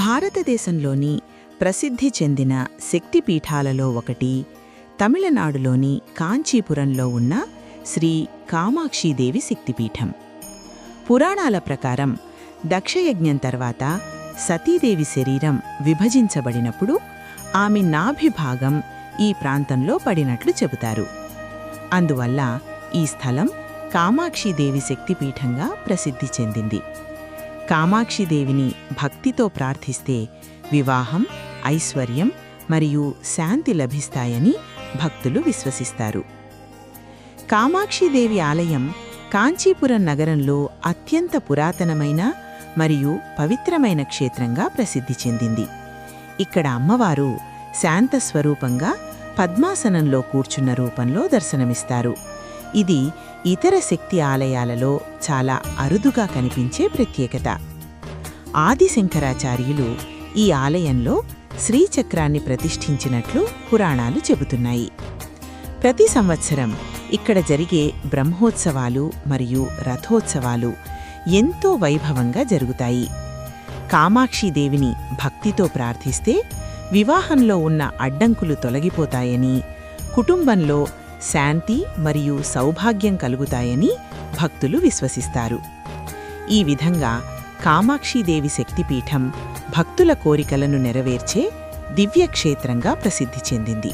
భారతదేశంలోని ప్రసిద్ధి చెందిన శక్తిపీఠాలలో ఒకటి తమిళనాడులోని కాంచీపురంలో ఉన్న శ్రీ కామాక్షీదేవి శక్తిపీఠం. పురాణాల ప్రకారం దక్షయజ్ఞం తర్వాత సతీదేవి శరీరం విభజించబడినప్పుడు ఆమె నాభి భాగం ఈ ప్రాంతంలో పడినట్లు చెబుతారు. అందువల్ల ఈ స్థలం కామాక్షీదేవి శక్తిపీఠంగా ప్రసిద్ధి చెందింది. కామాక్షీదేవిని భక్తితో ప్రార్థిస్తే వివాహం, ఐశ్వర్యం మరియు శాంతి లభిస్తాయని భక్తులు విశ్వసిస్తారు. కామాక్షీదేవి ఆలయం కాంచీపురం నగరంలో అత్యంత పురాతనమైన మరియు పవిత్రమైన క్షేత్రంగా ప్రసిద్ధి చెందింది. ఇక్కడ అమ్మవారు శాంత స్వరూపంగా పద్మాసనంలో కూర్చున్న రూపంలో దర్శనమిస్తారు. ఇది ఇతర శక్తి ఆలయాలలో చాలా అరుదుగా కనిపించే ప్రత్యేకత. ఆది శంకరాచార్యులు ఈ ఆలయంలో శ్రీచక్రాన్ని ప్రతిష్ఠించినట్లు పురాణాలు చెబుతున్నాయి. ప్రతి సంవత్సరం ఇక్కడ జరిగే బ్రహ్మోత్సవాలు మరియు రథోత్సవాలు ఎంతో వైభవంగా జరుగుతాయి. కామాక్షీదేవిని భక్తితో ప్రార్థిస్తే వివాహంలో ఉన్న అడ్డంకులు తొలగిపోతాయని, కుటుంబంలో శాంతి మరియు సౌభాగ్యం కలుగుతాయని భక్తులు విశ్వసిస్తారు. ఈ విధంగా కామాక్షీదేవి శక్తిపీఠం భక్తుల కోరికలను నెరవేర్చే దివ్యక్షేత్రంగా ప్రసిద్ధి చెందింది.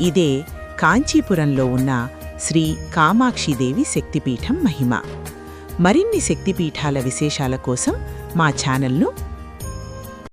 ఇదే కాంచీపురంలో ఉన్న శ్రీ కామాక్షీదేవి శక్తిపీఠం మహిమ. మరిన్ని శక్తిపీఠాల విశేషాల కోసం మా ఛానల్ను